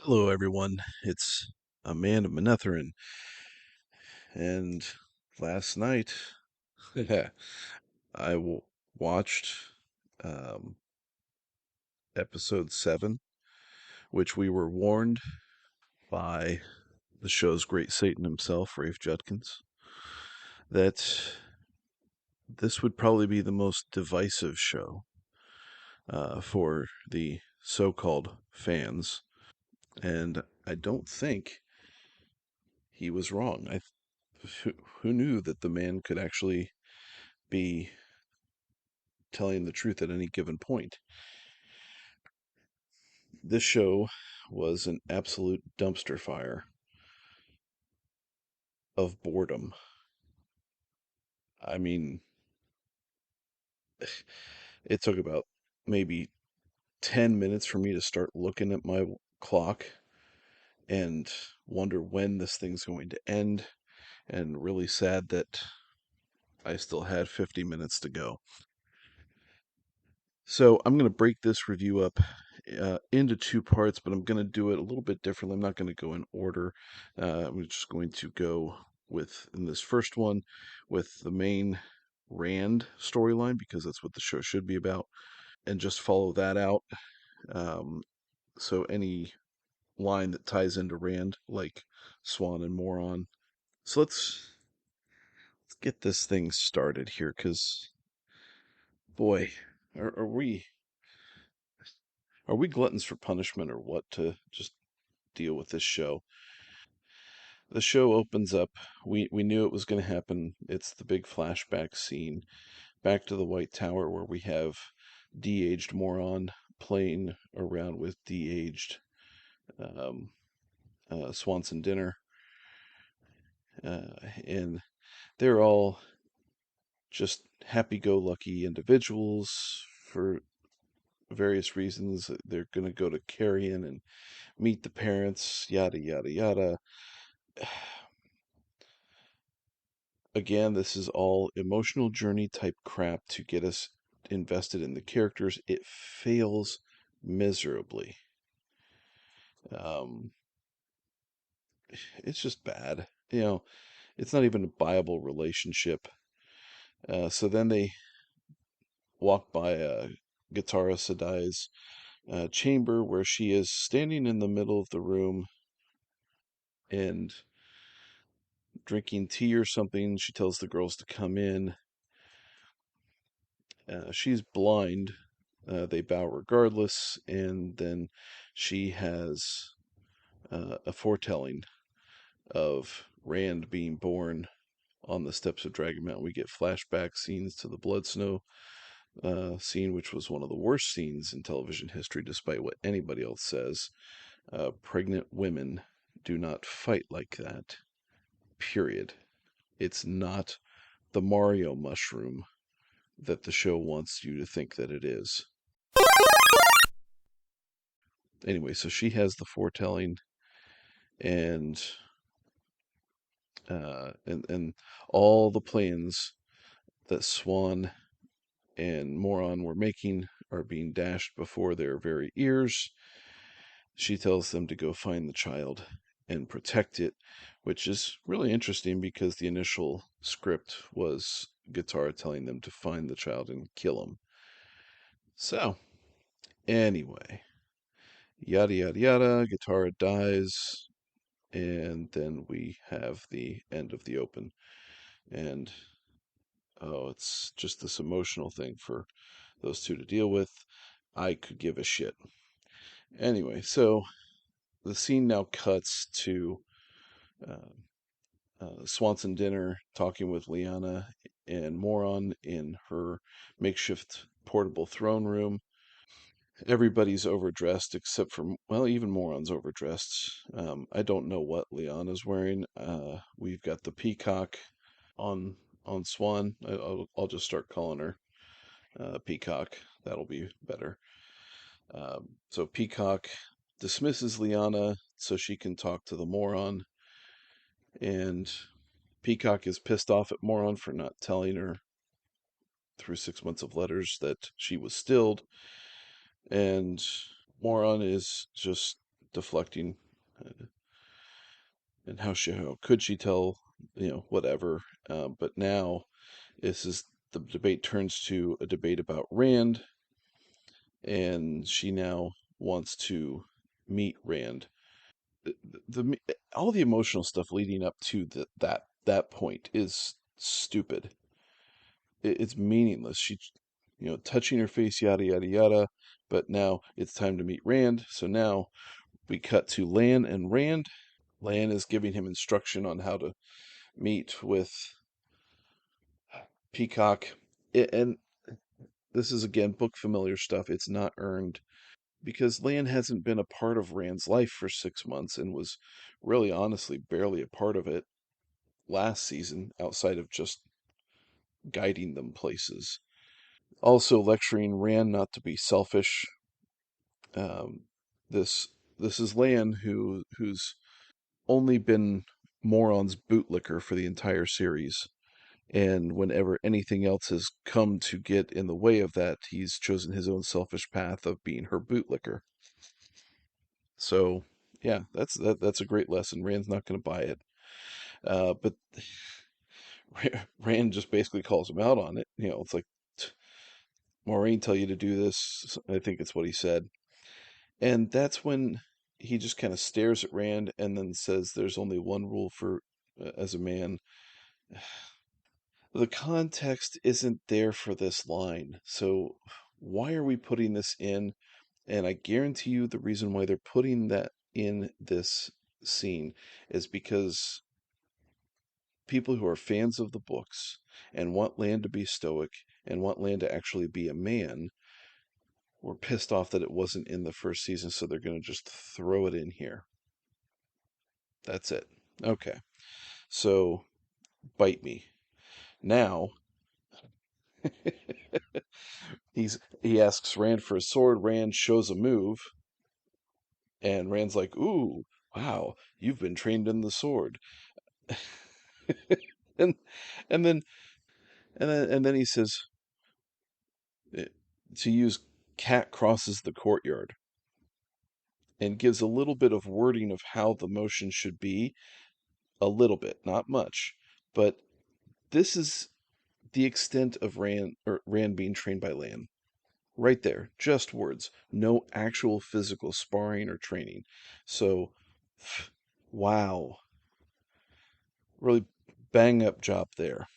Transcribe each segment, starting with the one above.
Hello, everyone. It's Amanda Manetheren, and last night I watched um, episode 7, which we were warned by the show's great Satan himself, Rafe Judkins, that this would probably be the most divisive show for the so-called fans, and I don't think he was wrong. Who knew that the man could actually be telling the truth at any given point? This show was an absolute dumpster fire of boredom. I mean, it took about maybe 10 minutes for me to start looking at my clock and wonder when this thing's going to end, and really sad that I still had 50 minutes to go. So I'm going to break this review up into two parts, but I'm going to do it a little bit differently. I'm not going to go in order. I'm just going to go in this first one with the main Rand storyline, because that's what the show should be about, and just follow that out. Um, so any line that ties into Rand, like Swan and Moron. So let's get this thing started here, because boy, are we gluttons for punishment or what to just deal with this show? The show opens up. We knew it was going to happen. It's the big flashback scene back to the White Tower, where we have de-aged Moron playing around with de-aged um, Swanson Dinner, and they're all just happy-go-lucky individuals for various reasons. They're going to go to Carrion and meet the parents, yada yada yada. Again, this is all emotional journey type crap to get us invested in the characters. It fails miserably. Um, it's just bad. It's not even a viable relationship. So then they walk by Guitarra Sadai's chamber, where she is standing in the middle of the room and drinking tea or something. She tells the girls to come in. She's blind. They bow regardless, and then she has a foretelling of Rand being born on the steps of Dragon Mountain. We get flashback scenes to the Blood Snow scene, which was one of the worst scenes in television history, despite what anybody else says. Pregnant women do not fight like that, period. It's not the Mario mushroom that the show wants you to think that it is. Anyway, so she has the foretelling, and and all the plans that Swan and Moron were making are being dashed before their very ears. She tells them to go find the child and protect it, which is really interesting because the initial script was Guitar telling them to find the child and kill him. So, anyway, yada yada yada, Guitar dies, and then we have the end of the open. And oh, it's just this emotional thing for those two to deal with. I could give a shit. Anyway, so the scene now cuts to uh, Swanson Dinner talking with Liana and Moron in her makeshift portable throne room. Everybody's overdressed except for, well, even Moron's overdressed. I don't know what Liana's wearing. We've got the peacock on Swan. I'll just start calling her Peacock. That'll be better. So Peacock dismisses Liana so she can talk to the Moron, and Peacock is pissed off at Moron for not telling her through 6 months of letters that she was stilled, and Moron is just deflecting, and how could she tell, whatever. But now this is the debate turns to a debate about Rand, and she now wants to meet Rand. All the emotional stuff leading up to that point is stupid. It's meaningless. She, touching her face, yada yada yada. But now it's time to meet Rand. So now we cut to Lan and Rand. Lan is giving him instruction on how to meet with Peacock. And this is again book familiar stuff. It's not earned because Lan hasn't been a part of Rand's life for 6 months and was really honestly barely a part of it last season outside of just guiding them places. Also lecturing Rand not to be selfish. Um, this this is Lan who's only been Moron's bootlicker for the entire series. And whenever anything else has come to get in the way of that, he's chosen his own selfish path of being her bootlicker. So, yeah, that's a great lesson. Rand's not going to buy it, but Rand just basically calls him out on it. It's like Maureen tell you to do this. I think it's what he said, and that's when he just kind of stares at Rand and then says, "There's only one rule for as a man." The context isn't there for this line, so why are we putting this in? And I guarantee you the reason why they're putting that in this scene is because people who are fans of the books and want Lan to be stoic and want Lan to actually be a man were pissed off that it wasn't in the first season, so they're going to just throw it in here. That's it. Okay. So, bite me. Now, he asks Rand for a sword. Rand shows a move, and Rand's like, "Ooh, wow, you've been trained in the sword." and and then and then he says to use cat crosses the courtyard and gives a little bit of wording of how the motion should be, a little bit, not much, but this is the extent of Rand being trained by Lan. Right there, just words, no actual physical sparring or training. So, wow, really bang up job there.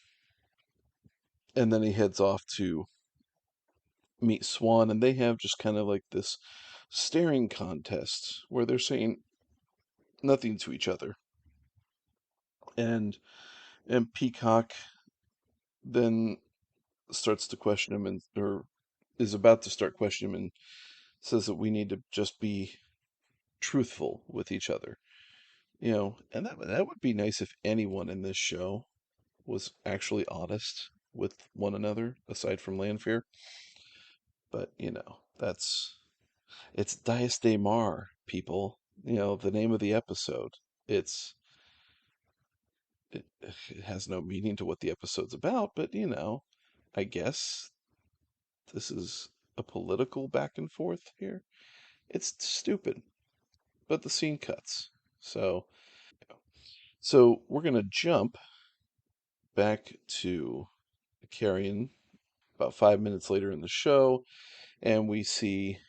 And then he heads off to meet Swan, and they have just kind of like this staring contest where they're saying nothing to each other. And Peacock then starts to question him or is about to start questioning him and says that we need to just be truthful with each other. And that would be nice if anyone in this show was actually honest with one another, aside from Lanfear. But it's Dias de Mar, people. The name of the episode. It's it has no meaning to what the episode's about, but I guess this is a political back and forth here. It's stupid, but the scene cuts. So we're gonna jump back to Carrion about 5 minutes later in the show, and we see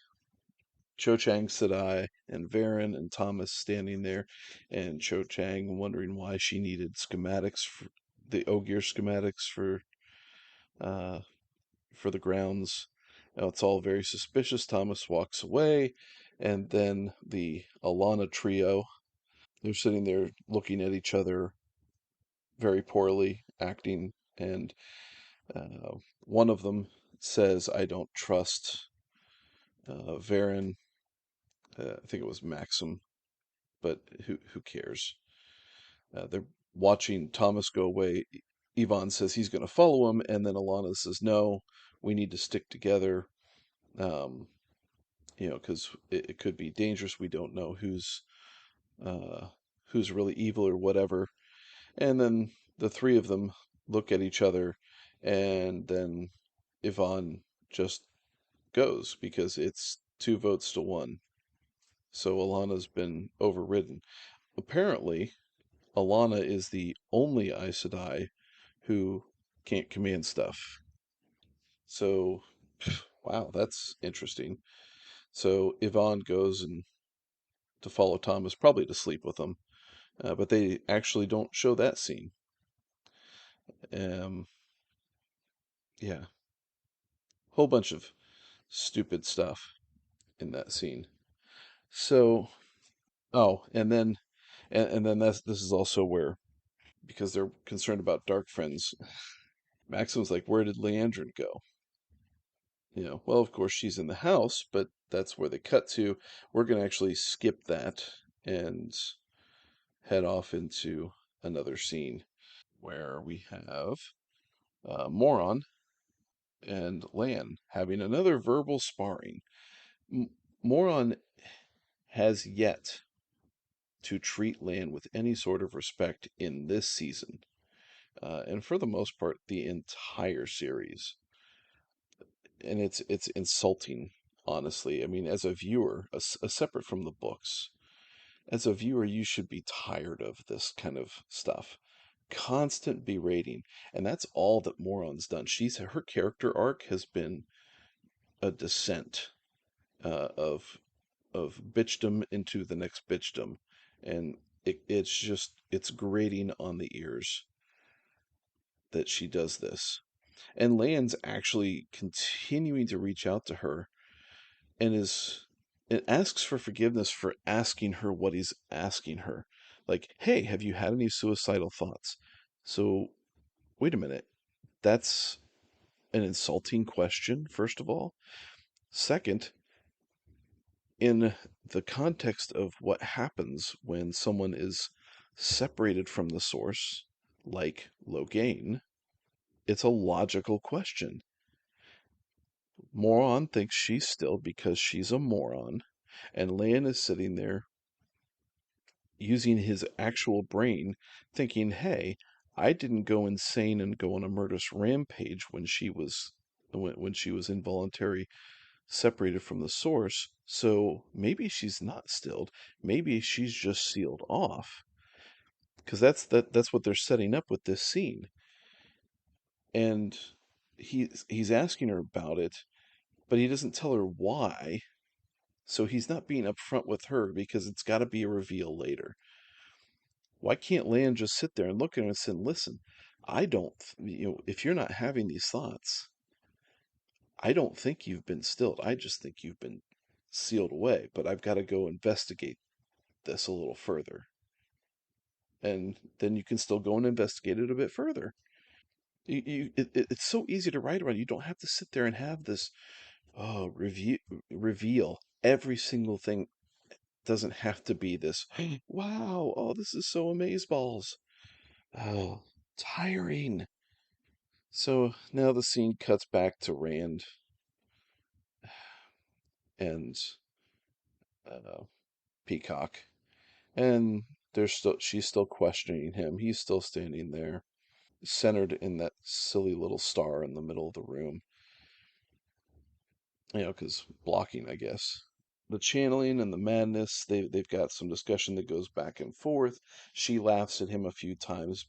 Cho Chang, Sadai, and Varen and Thomas standing there, and Cho Chang wondering why she needed schematics for the Ogier schematics uh, for the grounds. Now, it's all very suspicious. Thomas walks away, and then the Alana trio, they're sitting there looking at each other very poorly, acting, and one of them says, "I don't trust Varen." I think it was Maxim, but who cares? They're watching Thomas go away. Yvonne says he's going to follow him, and then Alana says, "No, we need to stick together." Um, because it could be dangerous. We don't know uh, who's really evil or whatever. And then the three of them look at each other, and then Yvonne just goes because it's 2 votes to 1. So Alana's been overridden. Apparently, Alana is the only Aes Sedai who can't command stuff. So, wow, that's interesting. So Yvonne goes and to follow Thomas, probably to sleep with him, but they actually don't show that scene. Um, yeah, whole bunch of stupid stuff in that scene. So, oh, and then this is also where, because they're concerned about dark friends, Maxim's like, where did Leandrin go? Well, of course she's in the house, but that's where they cut to. We're going to actually skip that and head off into another scene where we have Moron and Lan having another verbal sparring. Moron has yet to treat Lan with any sort of respect in this season, and for the most part, the entire series. And it's insulting, honestly. I mean, as a viewer, separate from the books, as a viewer, you should be tired of this kind of stuff. Constant berating, and that's all that Moron's done. Her character arc has been a descent of bitchdom into the next bitchdom, and it's grating on the ears that she does this. And Lan's actually continuing to reach out to her and is and asks for forgiveness for asking her what he's asking her. Like, hey, have you had any suicidal thoughts? So, wait a minute. That's an insulting question, first of all. Second, in the context of what happens when someone is separated from the source, like Logain, it's a logical question. Moron thinks she's still because she's a moron, and Lan is sitting there using his actual brain, thinking, hey, I didn't go insane and go on a murderous rampage when she was involuntary separated from the source. So maybe she's not stilled. Maybe she's just sealed off. Because that's what they're setting up with this scene. And he's asking her about it, but he doesn't tell her why. So he's not being upfront with her because it's got to be a reveal later. Why can't Lan just sit there and look at her and say, listen, I don't, if you're not having these thoughts, I don't think you've been stilled. I just think you've been sealed away, but I've got to go investigate this a little further. And then you can still go and investigate it a bit further. It's so easy to write about. You don't have to sit there and have this reveal. Every single thing doesn't have to be this, wow, oh, this is so amazeballs. Oh, tiring. So now the scene cuts back to Rand and uh, Peacock, and she's still questioning him. He's still standing there, centered in that silly little star in the middle of the room. Because blocking, I guess. The channeling and the madness, they've got some discussion that goes back and forth. She laughs at him a few times,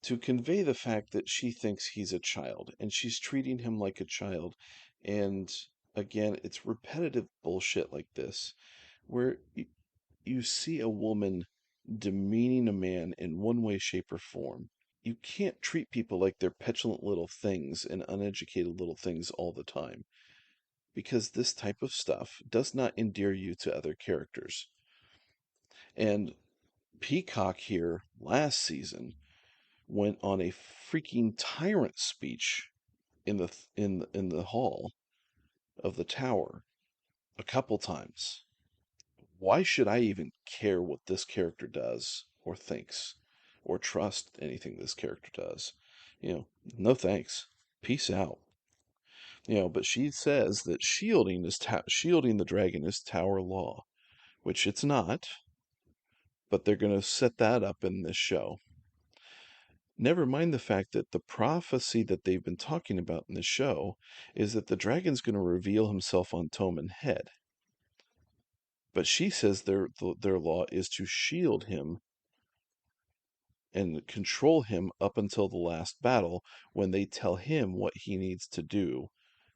to convey the fact that she thinks he's a child and she's treating him like a child. And again, it's repetitive bullshit like this, where you see a woman demeaning a man in one way, shape, or form. You can't treat people like they're petulant little things and uneducated little things all the time, because this type of stuff does not endear you to other characters. And Peacock here last season went on a freaking tyrant speech in the hall of the tower a couple times. Why should I even care what this character does or thinks or trust anything this character does? No thanks. Peace out. But she says that shielding the dragon is tower law, which it's not, but they're going to set that up in this show. Never mind the fact that the prophecy that they've been talking about in the show is that the dragon's going to reveal himself on Toman Head. But she says their law is to shield him and control him up until the last battle when they tell him what he needs to do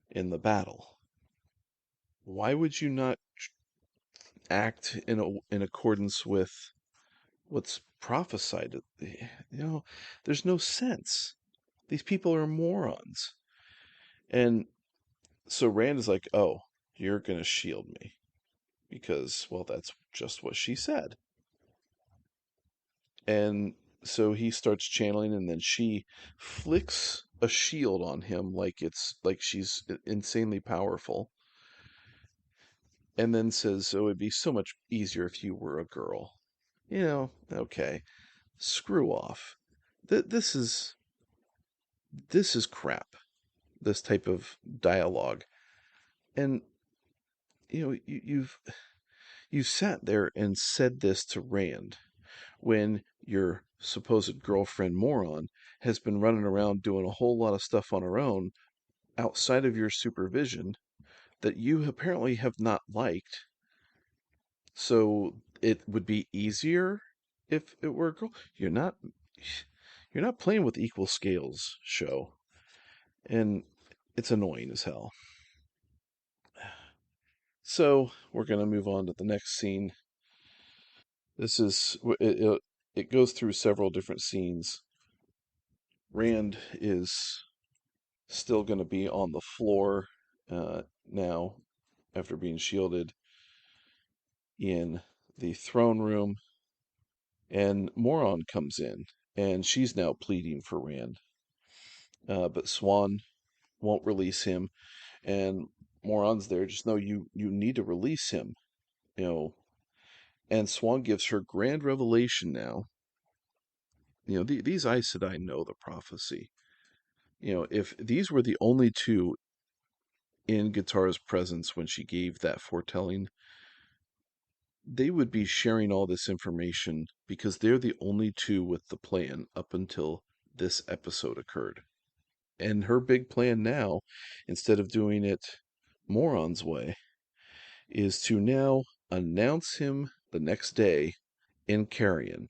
in the battle. Why would you not act in accordance with what's prophesied? There's no sense. These people are morons. And so Rand is like, "Oh, you're going to shield me." Because, well, that's just what she said. And so he starts channeling, and then she flicks a shield on him like she's insanely powerful, and then says, "Oh, it'd be so much easier if you were a girl." Okay, screw off. This is crap. This type of dialogue, and you've sat there and said this to Rand when your supposed girlfriend moron has been running around doing a whole lot of stuff on her own outside of your supervision that you apparently have not liked. So it would be easier if it were a girl. You're not playing with equal scales, show. And it's annoying as hell. So we're going to move on to the next scene. This is it goes through several different scenes. Rand is still going to be on the floor now after being shielded in the throne room, and Moron comes in, and she's now pleading for Rand, but Swan won't release him, and Moron's there. Just know you need to release him, you know. And Swan gives her grand revelation now. These Aes Sedai know the prophecy. If these were the only two in Guitar's presence when she gave that foretelling, they would be sharing all this information because they're the only two with the plan up until this episode occurred. And her big plan now, instead of doing it Moron's way, is to now announce him the next day in Carrion.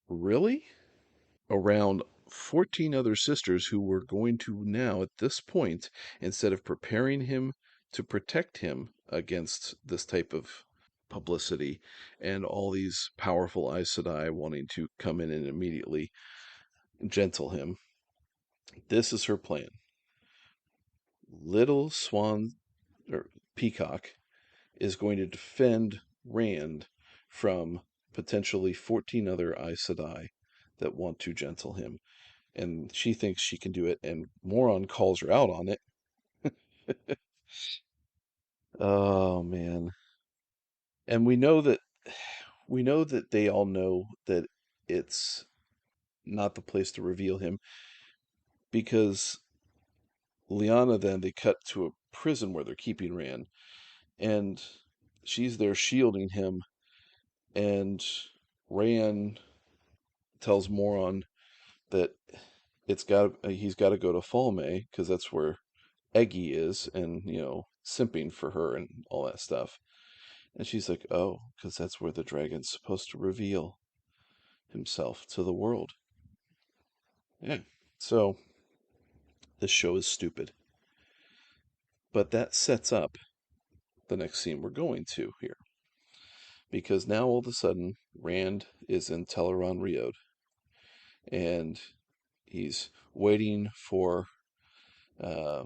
Really? Around 14 other sisters who were going to now, at this point, instead of preparing him to protect him against this type of publicity and all these powerful Aes Sedai wanting to come in and immediately gentle him, this is her plan. Little Swan, or Peacock, is going to defend Rand from potentially 14 other Aes Sedai that want to gentle him. And she thinks she can do it, and Moron calls her out on it. Oh man. And we know that they all know that it's not the place to reveal him, because Lyanna, then they cut to a prison where they're keeping Rand, and she's there shielding him, and Rand tells Moron that he's got to go to Falme because that's where Eggy is, and simping for her and all that stuff. And she's like, "Oh, because that's where the dragon's supposed to reveal himself to the world." Yeah. So this show is stupid, but that sets up the next scene we're going to here, because now all of a sudden Rand is in Teleron Riod, and he's waiting for uh,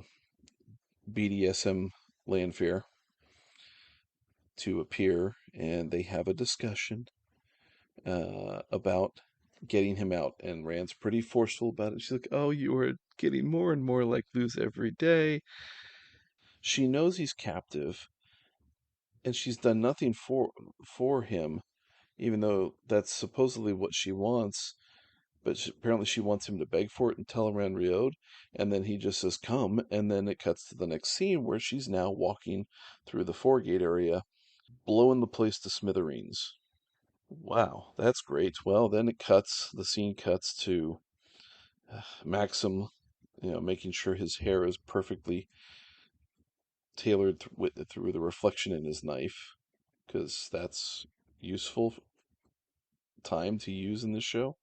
BDSM Lanfear to appear, and they have a discussion about getting him out. And Rand's pretty forceful about it. She's like, "Oh, you are getting more and more like Luz every day." She knows he's captive, and she's done nothing for him, even though that's supposedly what she wants. But apparently she wants him to beg for it and tell him around Riod, and then he just says, "Come," and then it cuts to the next scene where she's now walking through the foregate area, blowing the place to smithereens. Wow, that's great. Well, then the scene cuts to Maxim, making sure his hair is perfectly tailored through the reflection in his knife. because that's useful time to use in this show.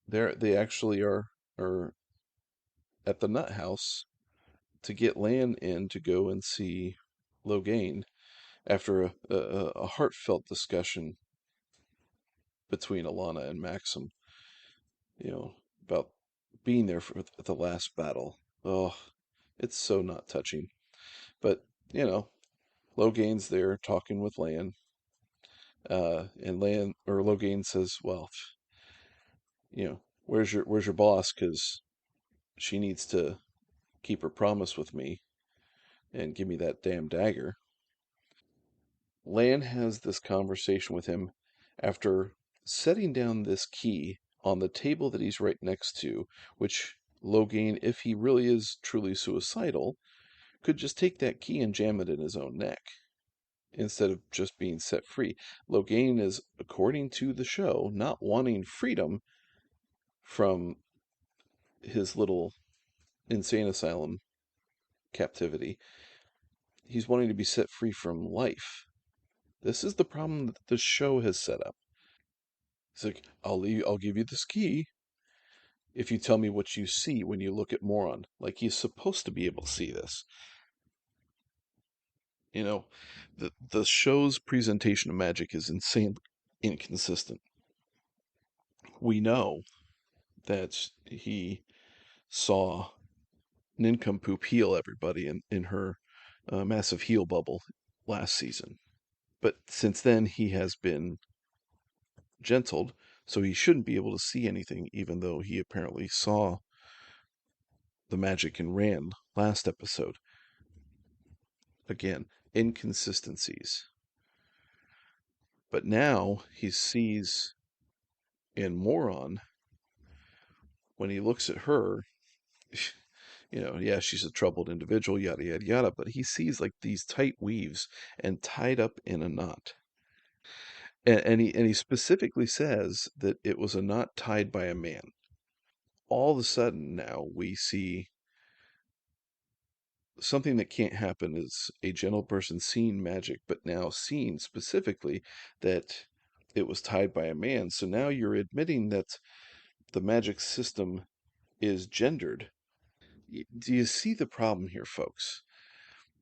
They actually are at the nut house to get Lan in to go and see Logain after a heartfelt discussion between Alana and Maxim, you know, about being there for the last battle. Oh, it's so not touching. But, you know, Logain's there talking with Lan, and Lan or Logain says, "Well, where's your boss? Because she needs to keep her promise with me and give me that damn dagger." Lan has this conversation with him after setting down this key on the table that he's right next to, which Logain, if he really is truly suicidal, could just take that key and jam it in his own neck instead of just being set free. Logain is, according to the show, not wanting freedom from his little insane asylum captivity. He's wanting to be set free from life. This is the problem that the show has set up. He's like, I'll give you this key if you tell me what you see when you look at Moron. Like he's supposed to be able to see this. You know, the show's presentation of magic is insanely inconsistent. We know that he saw Nincompoop heal everybody in her massive heal bubble last season. But since then, he has been gentled, so he shouldn't be able to see anything, even though he apparently saw the magic in Rand last episode. Again, inconsistencies. But now he sees in Moron, when he looks at her, yeah, she's a troubled individual, yada, yada, yada, but he sees like these tight weaves and tied up in a knot. And he specifically says that it was a knot tied by a man. All of a sudden now we see something that can't happen is a gentle person seeing magic, but now seeing specifically that it was tied by a man. So now you're admitting that the magic system is gendered. Do you see the problem here, folks?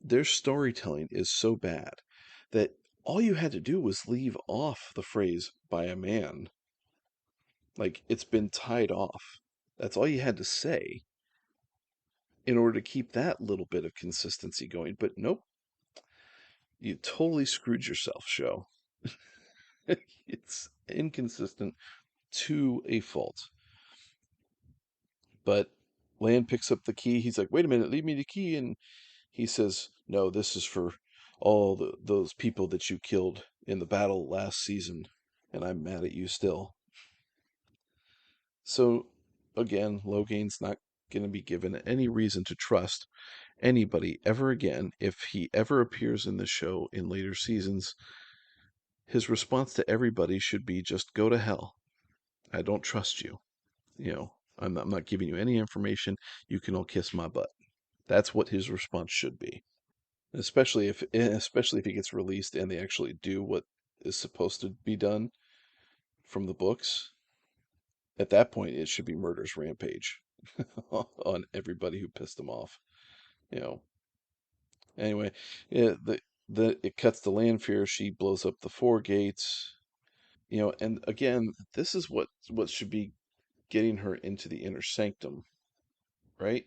Their storytelling is so bad that all you had to do was leave off the phrase by a man. Like it's been tied off. That's all you had to say in order to keep that little bit of consistency going. But nope, you totally screwed yourself, show. It's inconsistent to a fault. But Lan picks up the key. He's like, wait a minute, leave me the key. And he says, no, this is for all those people that you killed in the battle last season. And I'm mad at you still. So, again, Logain's not going to be given any reason to trust anybody ever again. If he ever appears in the show in later seasons, his response to everybody should be just go to hell. I don't trust you. I'm not giving you any information. You can all kiss my butt. That's what his response should be. Especially if he gets released and they actually do what is supposed to be done from the books. At that point, it should be murder's rampage on everybody who pissed him off. You know. Anyway, yeah, it cuts to Lanfear. She blows up the four gates. And again, this is what should be getting her into the inner sanctum, right?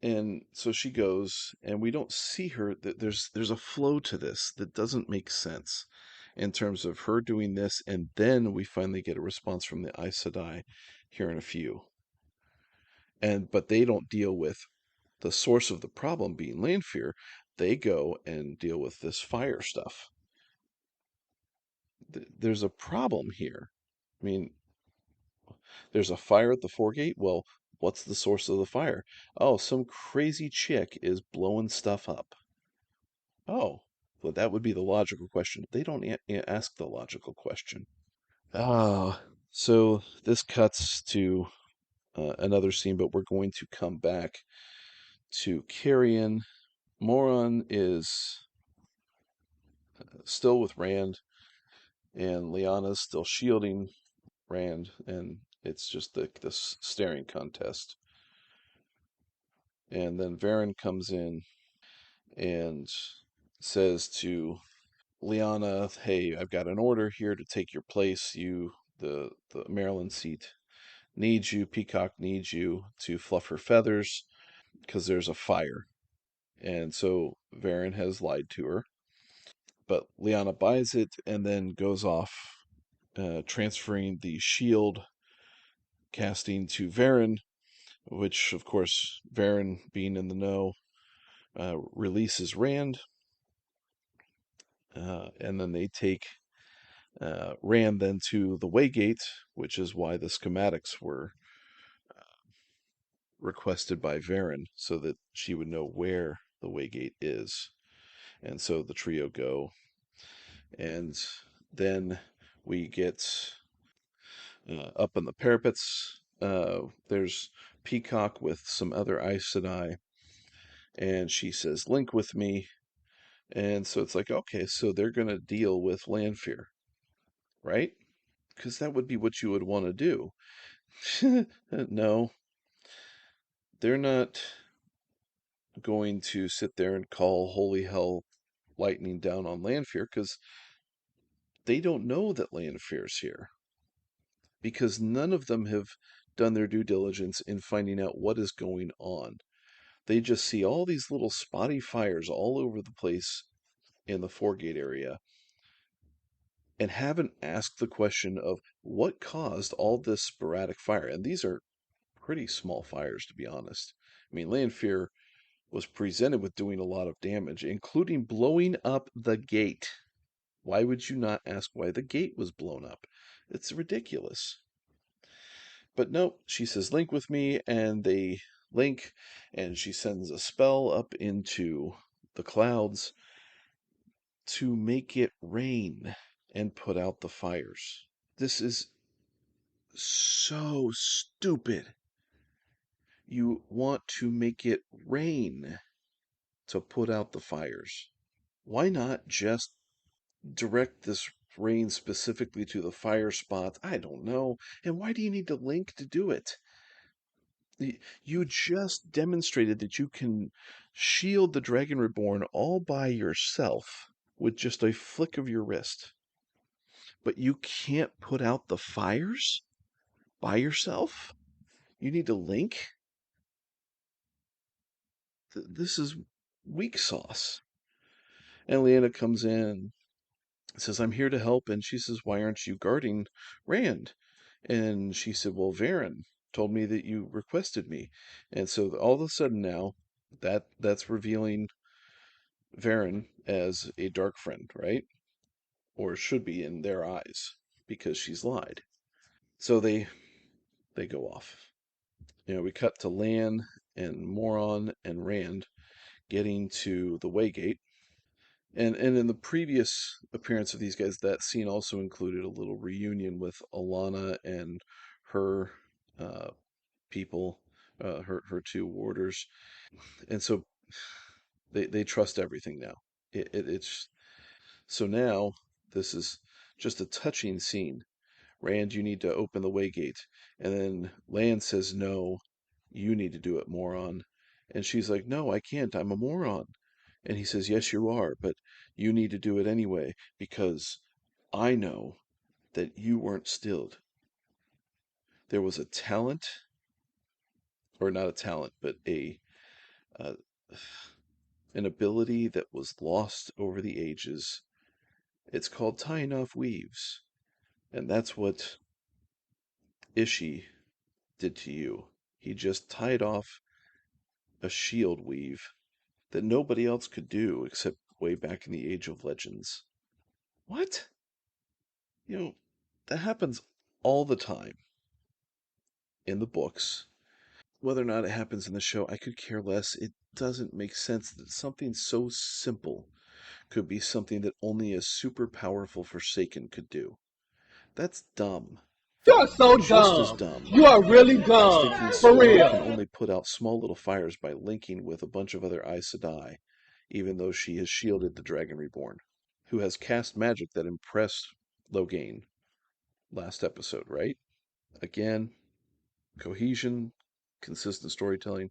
And so she goes, and we don't see her. There's a flow to this that doesn't make sense in terms of her doing this, and then we finally get a response from the Aes Sedai here in a few. But they don't deal with the source of the problem being Lanfear. They go and deal with this fire stuff. There's a problem here. I mean, there's a fire at the foregate. Well, what's the source of the fire? Oh, some crazy chick is blowing stuff up. Oh, well, that would be the logical question. They don't ask the logical question. Ah, so this cuts to another scene, but we're going to come back to Carrion. Moron is still with Rand, and Lyanna's still shielding Rand, and it's just this staring contest. And then Varen comes in and says to Lyanna, "Hey, I've got an order here to take your place. The Maryland seat needs you. Peacock needs you to fluff her feathers because there's a fire." And so Varen has lied to her, but Lyanna buys it and then goes off, transferring the shield casting to Varen, which, of course, Varen, being in the know, releases Rand, and then they take Rand then to the Waygate, which is why the schematics were requested by Varen, so that she would know where the Waygate is. And so the trio go, and then we get up on the parapets. There's Peacock with some other Aes Sedai, and she says, "Link with me." And so it's like, okay, so they're going to deal with Lanfear, right? Because that would be what you would want to do. No, they're not going to sit there and call holy hell lightning down on Lanfear, because they don't know that Lanfear's here. Because none of them have done their due diligence in finding out what is going on. They just see all these little spotty fires all over the place in the Foregate area, and haven't asked the question of what caused all this sporadic fire. And these are pretty small fires, to be honest. I mean, Lanfear was presented with doing a lot of damage, including blowing up the gate. Why would you not ask why the gate was blown up? It's ridiculous. But no, she says, "Link with me," and they link, and she sends a spell up into the clouds to make it rain and put out the fires. This is so stupid. You want to make it rain to put out the fires. Why not just direct this rain specifically to the fire spots? I don't know. And why do you need to link to do it? You just demonstrated that you can shield the Dragon Reborn all by yourself with just a flick of your wrist. But you can't put out the fires by yourself? You need to link? This is weak sauce. And Lyanna comes in, says, "I'm here to help." And she says, "Why aren't you guarding Rand?" And she said, "Well, Varen told me that you requested me." And so all of a sudden now, that's revealing Varen as a dark friend, right? Or should be in their eyes, because she's lied. So they go off. We cut to Lan and Moron and Rand getting to the Waygate. And in the previous appearance of these guys, that scene also included a little reunion with Alana and her people, her two warders. And so they trust everything now. It's so now this is just a touching scene. "Rand, you need to open the Waygate." And then Lan says, "No, you need to do it, moron." And she's like, "No, I can't. I'm a moron." And he says, "Yes, you are, but you need to do it anyway, because I know that you weren't stilled. There was a talent, or not a talent, but uh, an ability that was lost over the ages. It's called tying off weaves. And that's what Ishi did to you. He just tied off a shield weave that nobody else could do except way back in the Age of Legends." What? That happens all the time in the books. Whether or not it happens in the show, I could care less. It doesn't make sense that something so simple could be something that only a super powerful Forsaken could do. That's dumb. You are so Just as dumb. dumb You are really as dumb. thinking For Swan can real. only put out small little fires by linking with a bunch of other Aes Sedai, even though she has shielded the Dragon Reborn. who has cast magic that impressed Logain last episode, right? Again, cohesion, consistent storytelling.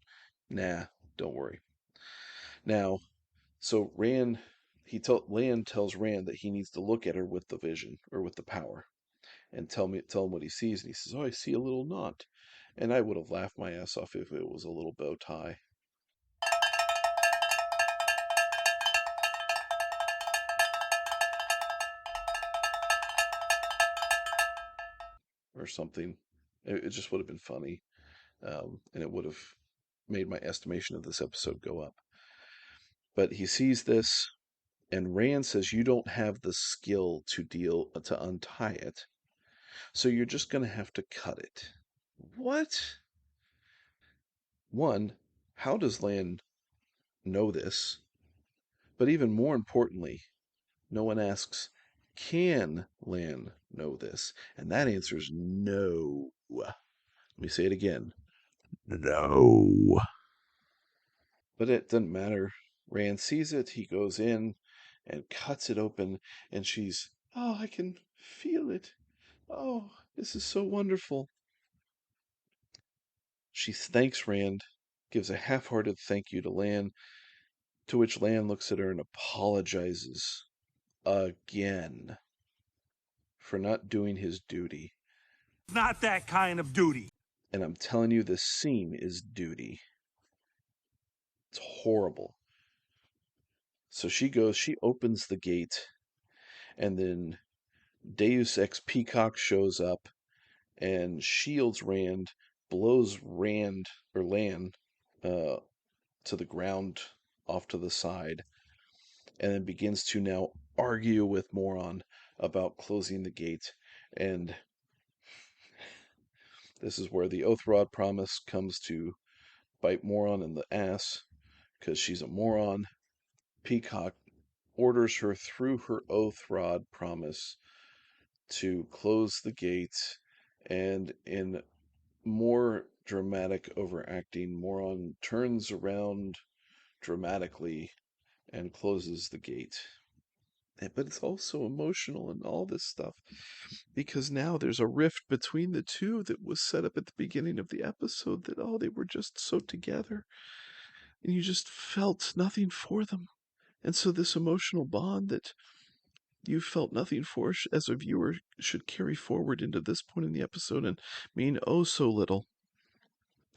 Nah, don't worry. Now, so Lan tells Rand that he needs to look at her with the vision or with the power and tell him what he sees. And he says, "Oh, I see a little knot." And I would have laughed my ass off if it was a little bow tie or something. It just would have been funny, and it would have made my estimation of this episode go up. But he sees this, and Rand says, "You don't have the skill to untie it, so you're just going to have to cut it." What? One, how does Lan know this? But even more importantly, no one asks, can Lan know this? And that answer is no. Let me say it again. No. But it doesn't matter. Rand sees it, he goes in and cuts it open, and she's, "Oh, I can feel it. Oh, this is so wonderful." She thanks Rand, gives a half hearted thank you to Lan, to which Lan looks at her and apologizes again for not doing his duty. Not that kind of duty. And I'm telling you, this scene is duty. It's horrible. So she opens the gate, and then Deus Ex Peacock shows up and shields Rand, blows Rand or Lan uh, to the ground off to the side, and then begins to now argue with Moron about closing the gate. And this is where the Oath Rod promise comes to bite Moron in the ass, because she's a moron. Peacock orders her through her Oath Rod promise to close the gate, and in more dramatic overacting, Moron turns around dramatically and closes the gate. But it's also emotional and all this stuff because now there's a rift between the two that was set up at the beginning of the episode, that, oh, they were just so together and you just felt nothing for them. And so this emotional bond that you felt nothing for as a viewer should carry forward into this point in the episode and mean oh so little.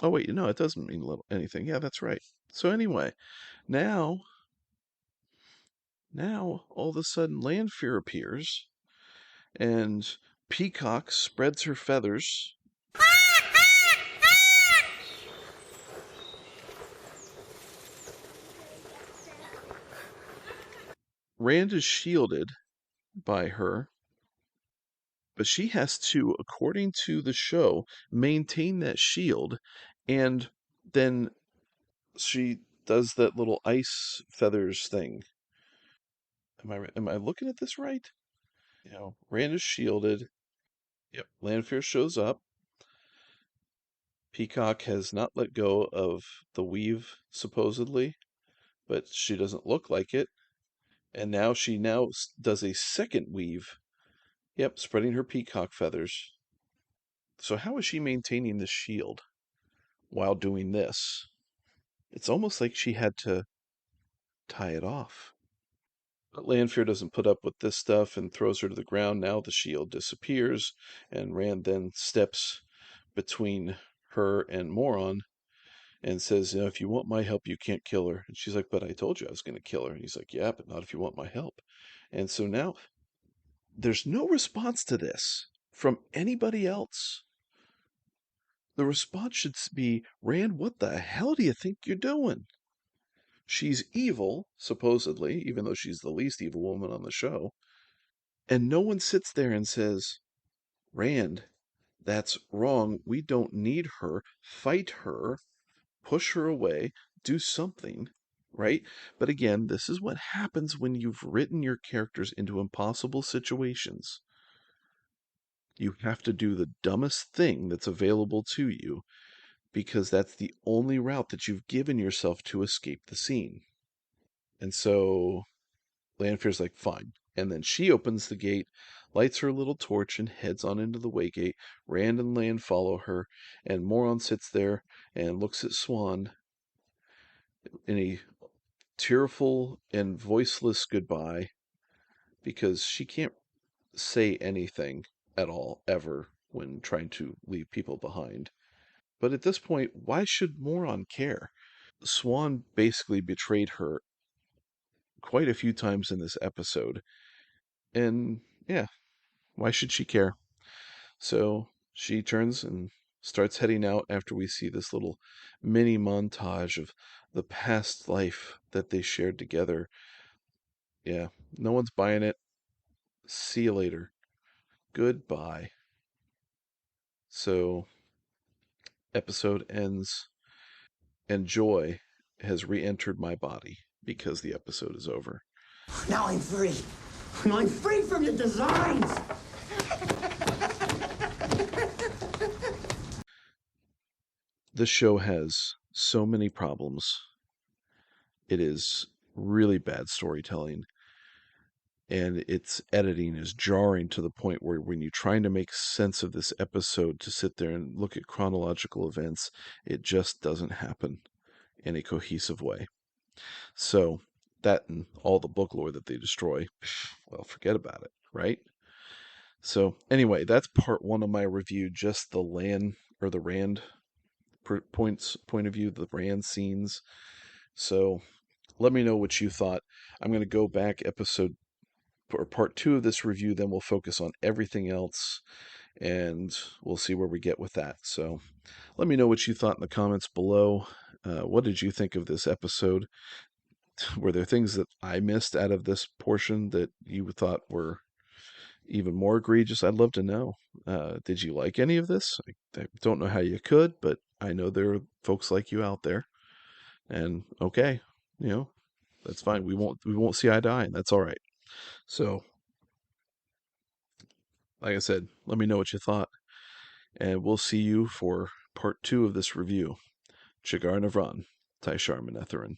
Oh wait, no, it doesn't mean little anything. Yeah, that's right. So anyway, now all of a sudden Lanfear appears, and Peacock spreads her feathers. Rand is shielded by her, but she has to, according to the show, maintain that shield, and then she does that little ice feathers thing. Am I looking at this right? Rand is shielded. Yep. Lanfear shows up. Peacock has not let go of the weave, supposedly, but she doesn't look like it. And now she does a second weave. Yep, spreading her peacock feathers. So how is she maintaining this shield while doing this? It's almost like she had to tie it off. But Lanfear doesn't put up with this stuff and throws her to the ground. Now the shield disappears, and Rand then steps between her and Moron and says, if you want my help, you can't kill her. And she's like, "But I told you I was going to kill her." And he's like, "Yeah, but not if you want my help." And so now there's no response to this from anybody else. The response should be, "Rand, what the hell do you think you're doing?" She's evil, supposedly, even though she's the least evil woman on the show. And no one sits there and says, "Rand, that's wrong. We don't need her. Fight her. Push her away. Do something." Right? But again, this is what happens when you've written your characters into impossible situations. You have to do the dumbest thing that's available to you because that's the only route that you've given yourself to escape the scene. And so Lanfear's like, "Fine, And then she opens the gate, lights her little torch, and heads on into the waygate. Rand and Lan follow her, and Moron sits there and looks at Swan in a tearful and voiceless goodbye because she can't say anything at all ever when trying to leave people behind. But at this point, why should Moron care? Swan basically betrayed her quite a few times in this episode. And yeah, why should she care? So she turns and starts heading out after we see this little mini montage of the past life that they shared together. Yeah, no one's buying it. See you later. Goodbye. So, episode ends, and joy has re entered my body because the episode is over. Now I'm free. Now I'm free from your designs. This show has so many problems. It is really bad storytelling, and its editing is jarring to the point where when you're trying to make sense of this episode to sit there and look at chronological events, it just doesn't happen in a cohesive way. So, that and all the book lore that they destroy, well, forget about it, right? So, anyway, that's part one of my review, just the Lan or the Rand point of view, the Rand scenes. So, let me know what you thought. I'm going to go back episode or part two of this review, then we'll focus on everything else and we'll see where we get with that. So let me know what you thought in the comments below. What did you think of this episode? Were there things that I missed out of this portion that you thought were even more egregious? I'd love to know. Did you like any of this? I don't know how you could, but I know there are folks like you out there. And okay, you know, that's fine. We won't see eye to eye, and that's all right. So, like I said, let me know what you thought, and we'll see you for part two of this review. Chigar Navran, Taishar Manetherin.